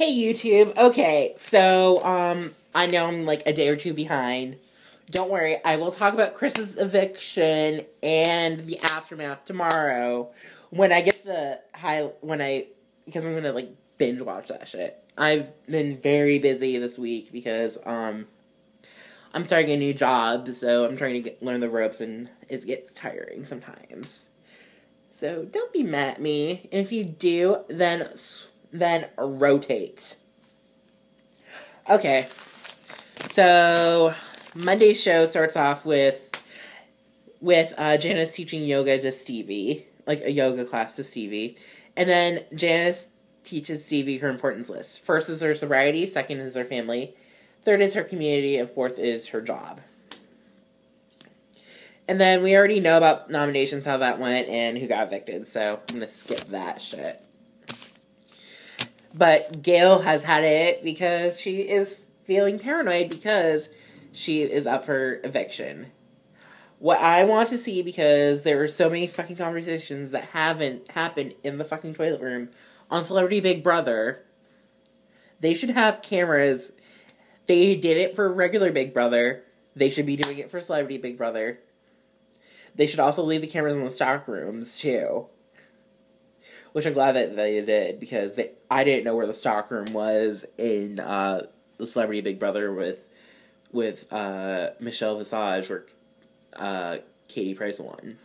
Hey YouTube. Okay, so I know I'm like a day or two behind. Don't worry, I will talk about Chris's eviction and the aftermath tomorrow when I get because I'm gonna like binge watch that shit. I've been very busy this week because I'm starting a new job, so I'm trying to learn the ropes, and it gets tiring sometimes. So don't be mad at me. And if you do, then rotate. Okay. So Monday's show starts off with Janice teaching yoga to Stevie, like a yoga class to Stevie, and then Janice teaches Stevie her importance list. First is her sobriety, second is her family, third is her community, and fourth is her job. And then we already know about nominations, how that went, and who got evicted, so I'm gonna skip that shit. But Gail has had it because she is feeling paranoid because she is up for eviction. What I want to see, because there are so many fucking conversations that haven't happened in the fucking toilet room on Celebrity Big Brother, they should have cameras. They did it for regular Big Brother. They should be doing it for Celebrity Big Brother. They should also leave the cameras in the stock rooms, too. Which I'm glad that they did, because I didn't know where the stock room was in the Celebrity Big Brother with Michelle Visage, where Katie Price won.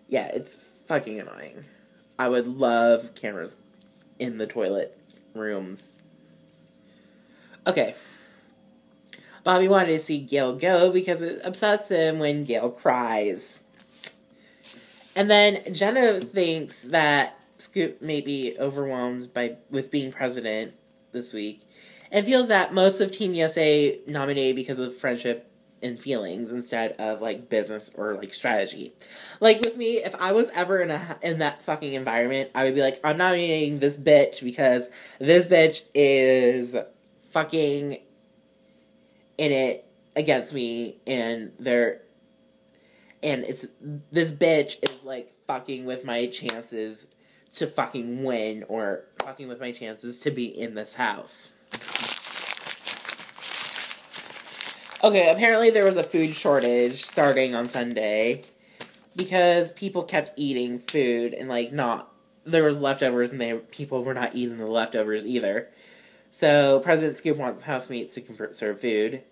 Yeah, it's fucking annoying. I would love cameras in the toilet rooms. Okay. Bobby wanted to see Gail go because it upsets him when Gail cries. And then Jenna thinks that Scoop may be overwhelmed with being president this week, and feels that most of Team USA nominated because of friendship and feelings instead of like business or like strategy. Like with me, if I was ever in that fucking environment, I would be like, I'm nominating this bitch because this bitch is fucking in it against me, and this bitch is like fucking with my chances to fucking win, or fucking with my chances to be in this house. Okay, apparently there was a food shortage starting on Sunday because people kept eating food and there was leftovers, and people were not eating the leftovers either. So President Scoop wants housemates to serve food,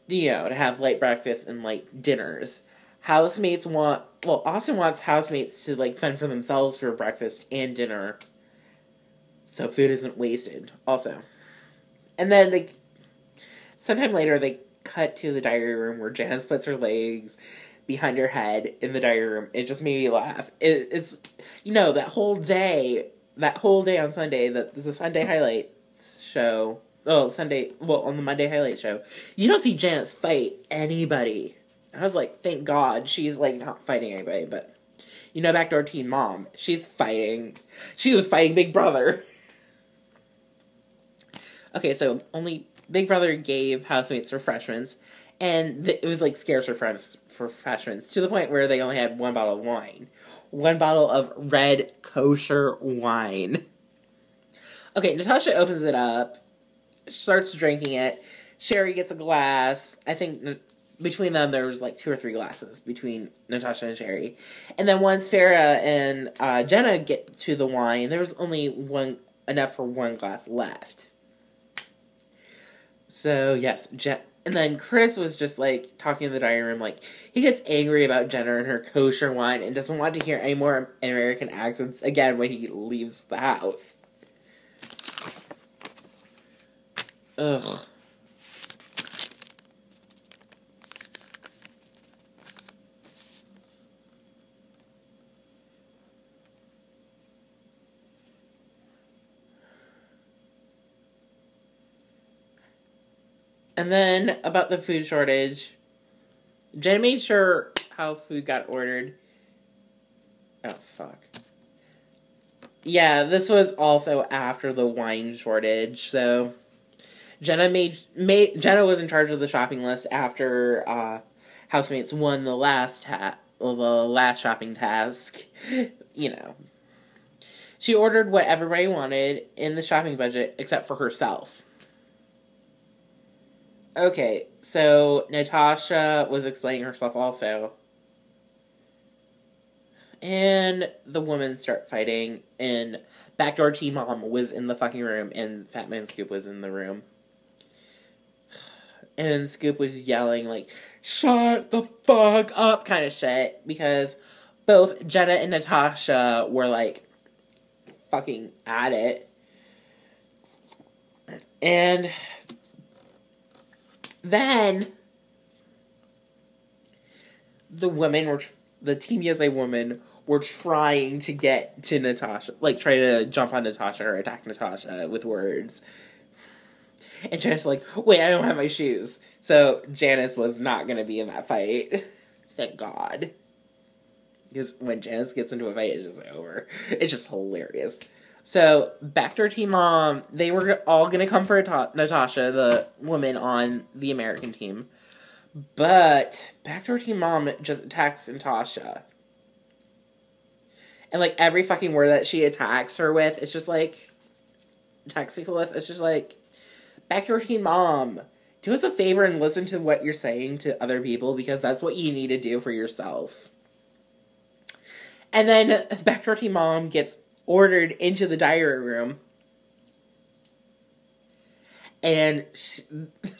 to have light breakfast and light dinners. Austin wants housemates to fend for themselves for breakfast and dinner, so food isn't wasted also. And then sometime later they cut to the diary room where Janice puts her legs behind her head in the diary room. It just made me laugh. It's that whole day on Sunday, that there's a Sunday highlights show. On the Monday highlight show, you don't see Janice fight anybody. I was like, thank God she's not fighting anybody, but backdoor teen mom, she's fighting. She was fighting Big Brother. Okay, so only Big Brother gave housemates refreshments, and it was scarce refreshments to the point where they only had one bottle of wine. One bottle of red kosher wine. Okay, Natasha opens it up, starts drinking it. Sherry gets a glass. I think between them there was 2 or 3 glasses between Natasha and Sherry. And then once Farrah and Jenna get to the wine, there was only enough for 1 glass left. So yes, and then Cris was just talking in the dining room, he gets angry about Jenna and her kosher wine and doesn't want to hear any more American accents again when he leaves the house. Ugh. And then, about the food shortage, Jenna made sure how food got ordered. Oh, fuck. Yeah, this was also after the wine shortage, so Jenna was in charge of the shopping list after housemates won the last shopping task. She ordered what everybody wanted in the shopping budget except for herself. Okay, so Natasha was explaining herself also. And the women start fighting, and Backdoor Tea Mom was in the fucking room, and Fat Man Scoop was in the room. And Scoop was yelling, like, shut the fuck up kind of shit, because both Jenna and Natasha were, like, fucking at it. And then the Team USA women were trying to get to Natasha, like, try to jump on Natasha or attack Natasha with words. And Janice like, wait, I don't have my shoes. So Janice was not going to be in that fight. Thank God. Because when Janice gets into a fight, it's just over. It's just hilarious. So, Backdoor Tea Mom, they were all going to come for Natasha, the woman on the American team. But Backdoor Tea Mom just attacks Natasha. And, like, every fucking word that she attacks her with, it's just like, attacks people with, it's just like, Backdoor Tea Mom, do us a favor and listen to what you're saying to other people, because that's what you need to do for yourself. And then Backdoor Tea Mom gets ordered into the diary room. And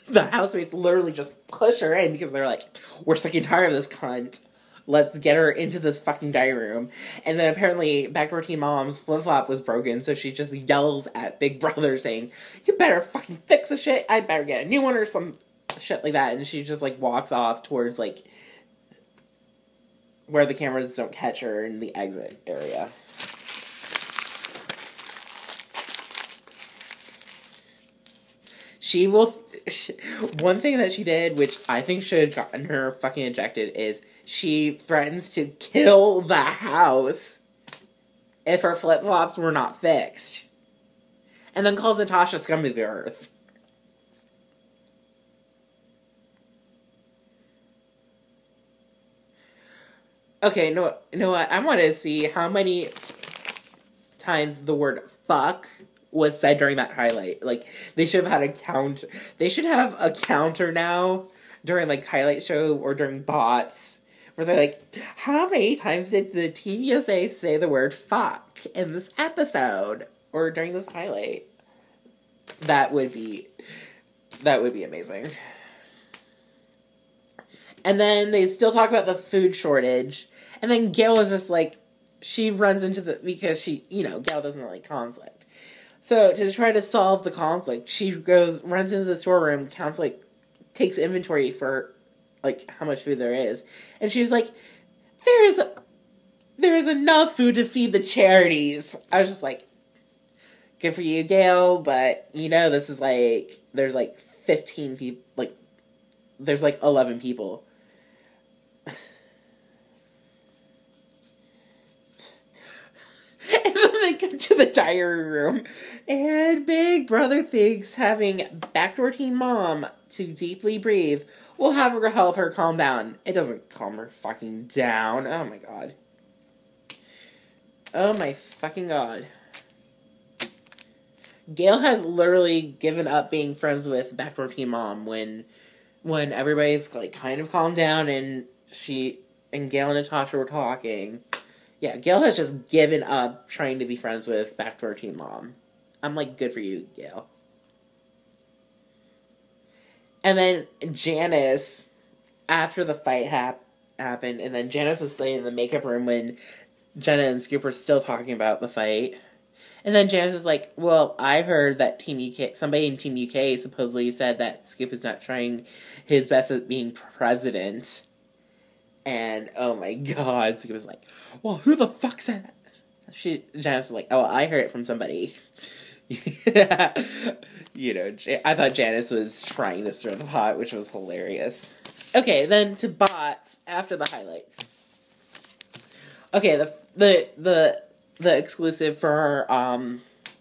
the housemates literally just push her in because they're like, we're sick and tired of this cunt. Let's get her into this fucking diary room. And then apparently Backdoor Tea Mom's flip-flop was broken, so she just yells at Big Brother saying, you better fucking fix the shit, I better get a new one or some shit like that. And she just like walks off towards like where the cameras don't catch her in the exit area. One thing that she did, which I think should have gotten her fucking ejected, is she threatens to kill the house if her flip-flops were not fixed. And then calls Natasha scum of the earth. Okay, you know what? I want to see how many times the word fuck was said during that highlight. Like, they should have had a count. They should have a counter now during, like, highlight show or during bots, where they're like, how many times did the Team USA say the word fuck in this episode? Or during this highlight? That would be amazing. And then they still talk about the food shortage. And then Gail is just like, she runs into because she, Gail doesn't like conflict. So, to try to solve the conflict, she runs into the storeroom, takes inventory for, like, how much food there is. And she's like, there is enough food to feed the charities. I was just like, good for you, Gail, but, this is, like, there's, like, 15 people, like, there's, like, 11 people. And then they come to the diary room, and Big Brother thinks having Backdoor Tea Mom to deeply breathe will help her calm down. It doesn't calm her fucking down. Oh my god. Oh my fucking god. Gail has literally given up being friends with Backdoor Tea Mom when everybody's like kind of calmed down and Gail and Natasha were talking. Yeah, Gail has just given up trying to be friends with Backdoor Tea Mom. I'm like, good for you, Gail. And then Janice, after the fight happened, and then Janice was sitting in the makeup room when Jenna and Scoop were still talking about the fight. And then Janice was like, well, I heard that somebody in Team UK supposedly said that Scoop is not trying his best at being president. And, oh my god, Scoop was like, well, who the fuck said that? Janice was like, oh, I heard it from somebody. I thought Janice was trying to stir the pot, which was hilarious. Okay, then to bots after the highlights. Okay, the exclusive for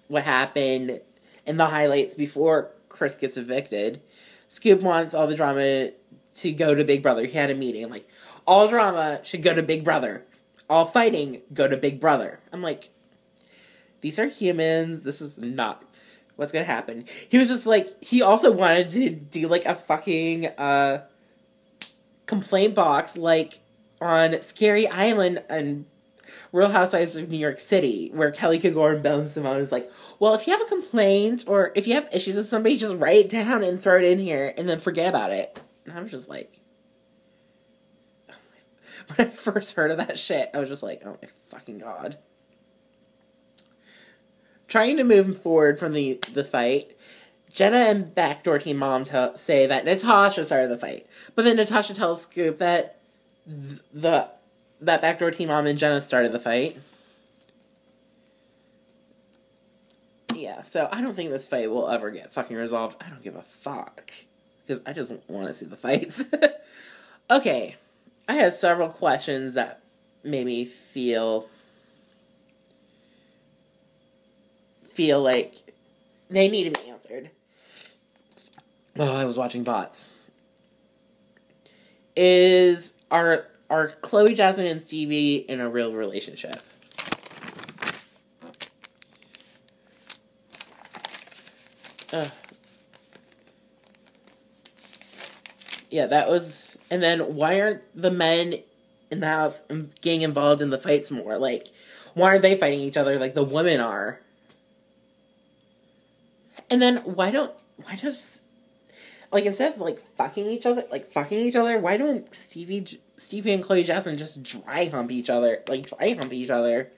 what happened in the highlights before Cris gets evicted. Scoop wants all the drama to go to Big Brother. He had a meeting, like, all drama should go to Big Brother. All fighting, go to Big Brother. I'm like, these are humans. This is not what's gonna happen. He was just like, he also wanted to do, like, a fucking, complaint box, like, on Scary Island and Real Housewives of New York City, where Kelly could go and Bill Simone is like, well, if you have a complaint, or if you have issues with somebody, just write it down and throw it in here, and then forget about it. And I was just like, when I first heard of that shit, I was just like, oh my fucking god. Trying to move forward from the fight, Jenna and Backdoor Team Mom say that Natasha started the fight. But then Natasha tells Scoop that that Backdoor Team Mom and Jenna started the fight. Yeah, so I don't think this fight will ever get fucking resolved. I don't give a fuck. Because I just want to see the fights. Okay. I have several questions that made me feel like they need to be answered. Oh, I was watching Bots. Are Chloe, Jasmine, and Stevie in a real relationship? Yeah, that was... And then, why aren't the men in the house getting involved in the fights more? Like, why aren't they fighting each other like the women are? And then, why does... Like, instead of, like, fucking each other, why don't Stevie and Chloe Jasmine just dry hump each other? Like, dry hump each other.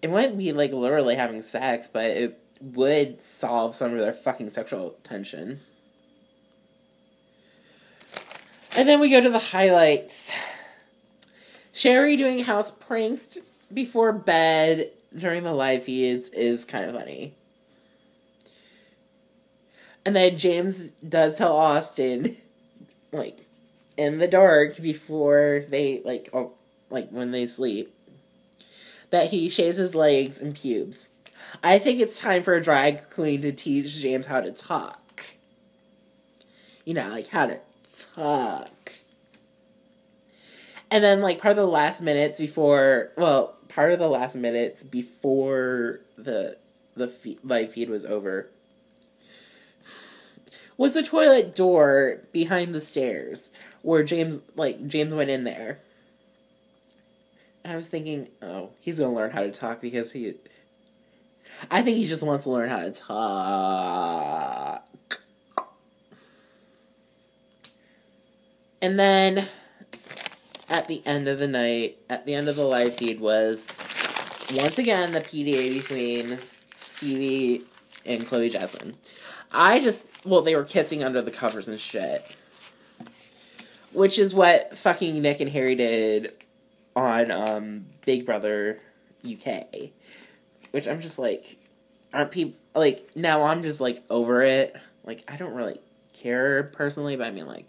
It wouldn't be, like, literally having sex, but it would solve some of their fucking sexual tension. And then we go to the highlights. Sherry doing house pranks before bed during the live feeds is kind of funny. And then James does tell Austin, like, in the dark before they, like when they sleep, that he shaves his legs and pubes. I think it's time for a drag queen to teach James how to talk. You know, like, how to talk. And then, like, part of the last minutes before the live feed was over was the toilet door behind the stairs where James went in there. And I was thinking, oh, he's gonna learn how to talk because I think he just wants to learn how to talk. And then, at the end of the night, at the end of the live feed was, once again, the PDA between Stevie and Chloe Jasmine. They were kissing under the covers and shit. Which is what fucking Nick and Harry did on, Big Brother UK. Which I'm just like, aren't people, like, now I'm just, like, over it. Like, I don't really care personally, but I mean, like,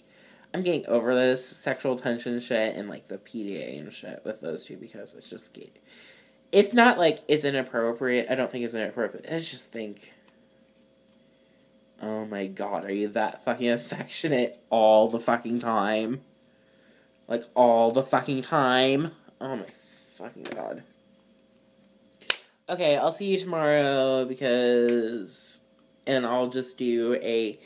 I'm getting over this sexual tension shit and, like, the PDA and shit with those two because it's just gay. It's not like it's inappropriate. I don't think it's inappropriate. I just think, oh my god, are you that fucking affectionate all the fucking time? Like, all the fucking time? Oh my fucking god. Okay, I'll see you tomorrow and I'll just do a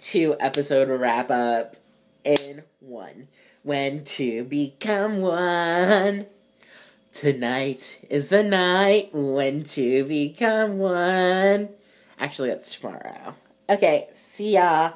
2-episode wrap-up in one. When two become one. Tonight is the night when two become one. Actually, that's tomorrow. Okay, see ya.